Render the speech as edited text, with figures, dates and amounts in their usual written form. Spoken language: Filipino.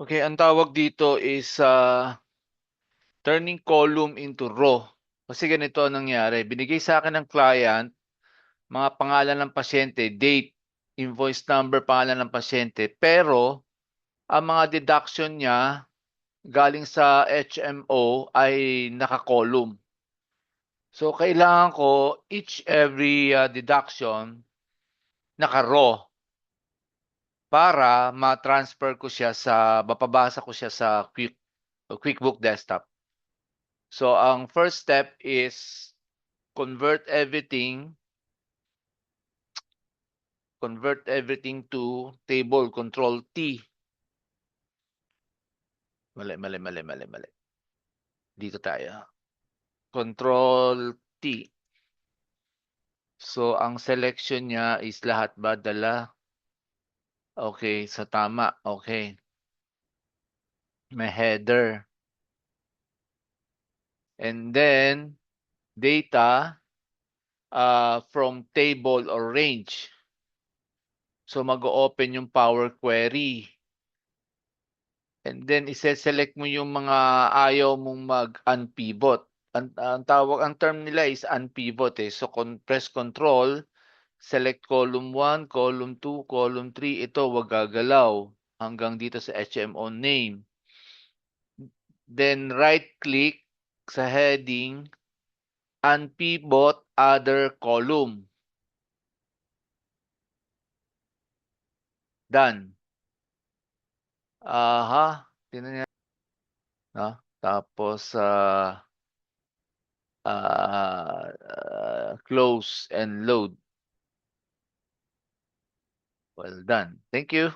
Okay, ang tawag dito is turning column into row. Kasi ganito ang nangyari. Binigay sa akin ng client, mga pangalan ng pasyente, date, invoice number, pangalan ng pasyente. Pero, ang mga deduction niya galing sa HMO ay naka-column. So, kailangan ko each every deduction naka-row para ma-transfer ko siya mapabasa ko siya sa QuickBook Desktop. So, ang first step is convert everything to table, Control T. Mali. Dito tayo. Control T. So, ang selection niya is lahat ba dala? Okay, sa tama. Okay. May header. And then, data from table or range. So, mag-open yung Power Query. And then, ise-select mo yung mga ayaw mong mag-unpivot. Ang term nila is unpivot eh. So, press control, select column 1, column 2, column 3. Ito, wag gagalaw hanggang dito sa HMO name. Then, right-click sa heading, unpivot other column. Done. Aha. Tingnan niya. No? Tapos, close and load. Well done. Thank you.